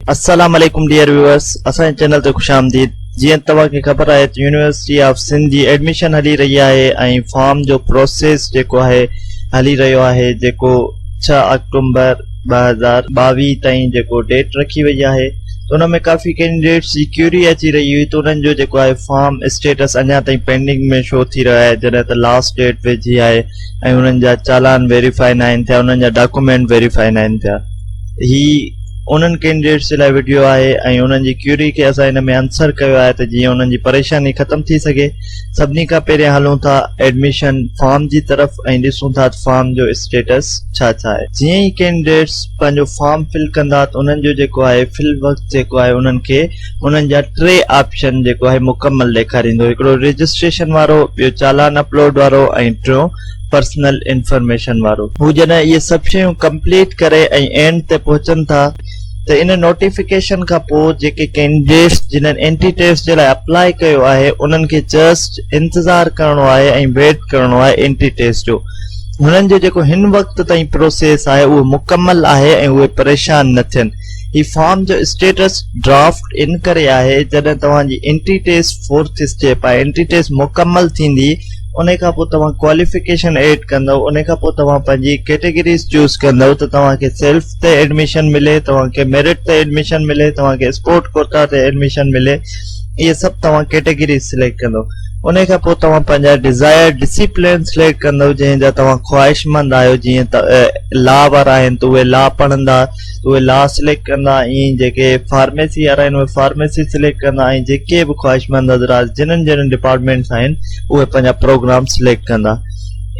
अस्सलाम वालेकुम dear viewers, असां चैनल ते खुशामदीद। जीअं तव्हांखे ख़बर आहे त यूनिवर्सिटी ऑफ सिंध जी एडमिशन हली रही आहे ऐं फॉर्म जो प्रोसेस जेको आहे हली रहियो आहे, जेको 6 अक्टूबर 2022 ताईं जेको डेट रखी वई आहे। त उन में काफ़ी कैंडिडेट्स जी क्यूरी अची रही हुई त उन्हनि जो जेको आहे फॉर्म स्टेटस अञा ताईं पेंडिंग में शो थी रहियो आहे, जॾहिं त लास्ट डेट वेझी आहे ऐं उन्हनि जा चालान वेरीफाई न आहिनि थिया, उन्हनि जा डॉक्यूमेंट वेरीफाई न आहिनि थिया। ही उन्हनि कैंडिडेट्स जे लाइ वीडियो आहे ऐं उन्हनि जी क्यूरी खे असां हिन में आंसर कयो आहे त जीअं उन्हनि जी परेशानी ख़तम थी सघे। सभिनी खां पहिरियां हलूं था एडमिशन फॉर्म जी तरफ़ ऐं ॾिसूं था फॉर्म जो स्टेटस छा आहे। जीअं ई कैंडिडेट्स पंहिंजो फॉर्म फिल कंदा त उन्हनि जो जेको आहे फिल वक़्तु जेको आहे उन्हनि खे उन्हनि जा 3 ऑप्शन जेको आहे मुकमल ॾेखारींदो। हिकिड़ो रजिस्ट्रेशन वारो, ॿियो चालान अपलोड वारो ऐं टियों पर्सनल इंफॉर्मेशन वारो। हू जॾहिं इहे सभु शयूं कंप्लीट करे ऐं एंड ते पहुचनि था त इन नोटिफिकेशन खां पोइ जेके कैंडिडेट्स जिन्हनि एंट्री टेस्ट जे लाइ अप्लाई कयो आहे उन्हनि खे जस्ट इंतज़ारु करणो आहे ऐं वेट करणो आहे एंट्री टेस्ट जो। हुननि जो जेको हिन वक़्त ताईं प्रोसेस आहे उहो मुकमल आहे ऐं उहे परेशान न थियनि। ही फॉर्म जो स्टेटस ड्राफ्ट इन करे आहे जॾहिं तव्हांजी एंट्री टेस्ट 4th स्टेप आहे, एंट्री टेस्ट मुकमल थींदी, उन खां पोइ तव्हां क्वालिफिकेशन एड कंदव, उन खां पोइ तव्हां पंहिंजी कैटेगरीज चूज़ कंदव त तव्हांखे सेल्फ ते एडमिशन मिले, तव्हांखे मेरिट ते एडमिशन मिले, तव्हांखे स्पोर्ट कोटा ते एडमिशन मिले। इहे सभु तव्हां कैटेगरी सिलेक्ट कंदव। उन खां पोइ तव्हां पंहिंजा डिज़ायर डिसिप्लिन सिलेक्ट कंदव जंहिंजा तव्हां ख़्वाहिशमंद आहियो। जीअं त लॉ वारा आहिनि त उहे लॉ पढ़ंदा, उहे लॉ सिलेक्ट कंदा। ईअं जेके फार्मेसी वारा आहिनि उहे फार्मेसी सिलेक्ट कंदा ऐं जेके बि ख़्वाहिशमंद हज़रात जिन्हनि डिपार्टमेंट्स आहिनि उहे पंहिंजा प्रोग्राम सिलेक्ट कंदा।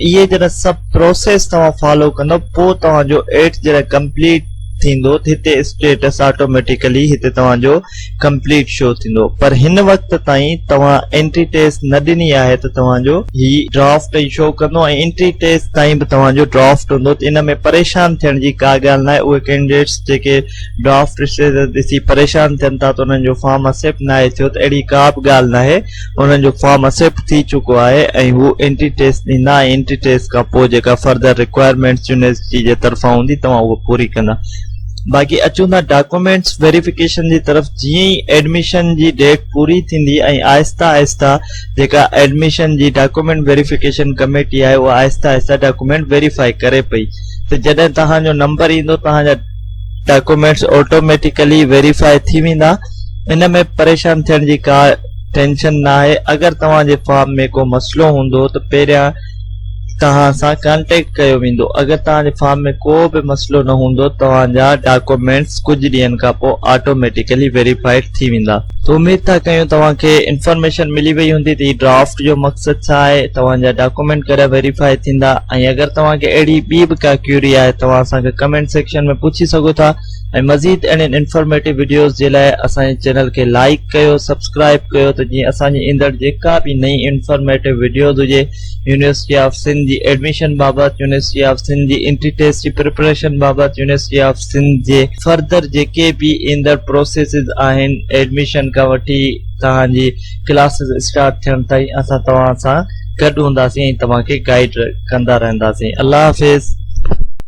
इहे जॾहिं सभु प्रोसेस तव्हां फॉलो कंदव पोइ तव्हांजो 8 जॾहिं कंप्लीट थींदो त हिते स्टेटस ऑटोमेटिकली हिते तव्हांजो कंप्लीट शो थींदो। पर हिन वक़्त ताईं तव्हां एंट्री टेस्ट न ॾिनी आहे त तव्हांजो ही ड्राफ्ट ई शो कंदो ऐं एंट्री टेस्ट ताईं बि तव्हांजो ड्राफ्ट हूंदो। त इन में परेशान थियण जी का ॻाल्हि न आहे। उहे कैंडिडेट्स जेके ड्राफ्ट ॾिसी परेशान थियनि था त उन्हनि जो फॉर्म एक्सेप्ट न आहे थियो, त अहिड़ी का बि ॻाल्हि न आहे। उन्हनि जो फॉर्म एक्सेप्ट थी चुको आहे ऐं हू एंट्री टेस्ट ॾींदा ऐं एंट्री टेस्ट खां पोइ जेका फर्दर रिक्वायरमेंट्स यूनिवर्सिटी जे तरफ़ां हूंदी तव्हां उहो पूरी कंदा। बाक़ी अचूं था डॉक्यूमेंट्स वेरिफिकेशन जी तरफ़। जीअं ई एडमिशन जी डेट पूरी थींदी ऐं आहिस्ता आहिस्ता जेका एडमिशन जी डॉक्यूमेंट वेरिफिकेशन कमेटी आहे उहा आहिस्ता आहिस्ता डॉक्यूमेंट वेरीफाई करे पई। त जॾहिं तव्हांजो नंबर ईंदो तव्हांजा डॉक्यूमेंट्स ऑटोमेटिकली वेरीफाई थी वेंदा। इन में परेशान थियण जी का टेंशन न आहे। अगरि तव्हांजे फॉर्म में को मसइलो हूंदो त पहिरियां तव्हां सां कॉन्टेक्ट कयो वेंदो। अगरि तव्हांजे फॉर्म में को बि मसइलो न हूंदो तव्हांजा डॉक्यूमेंट्स कुझु ॾींहंनि खां पोइ ऑटोमेटिकली वेरीफाइड थी वेंदा। त उमेद था कयूं तव्हांखे इंफॉर्मेशन मिली वई हूंदी त ही ड्राफ्ट जो मक़सदु छा आहे, तव्हांजा डॉक्यूमेंट कॾहिं वेरीफाई थींदा। ऐं अगरि तव्हांखे अहिड़ी ॿी बि का क्यूरी आहे तव्हां असांखे कमेंट सेक्शन में पुछी सघो था। ऐं मज़ीद अहिड़नि इंफॉर्मेटिव वीडियोस जे लाइ असांजे चैनल खे लाइक कयो, सब्सक्राइब कयो त जीअं असांजी ईंदड़ जेका बि नई इंफॉर्मेटिव वीडियोस हुजे यूनिवर्सिटी ऑफ सिंध जी एडमिशन बाबति, यूनिवर्सिटी ऑफ सिंध जी एंट्री टेस्ट जी प्रिपरेशन बाबति, यूनिवर्सिटी ऑफ सिंध जे फर्दर जेके बि ईंदड़ प्रोसेसिस आहिनि एडमिशन खां वठी तव्हांजी क्लासिस स्टार्ट थियण ताईं असां तव्हां सां गॾु हूंदासीं ऐं तव्हांखे गाइड कंदा रहंदासीं। अल्लाह हाफ़िज़।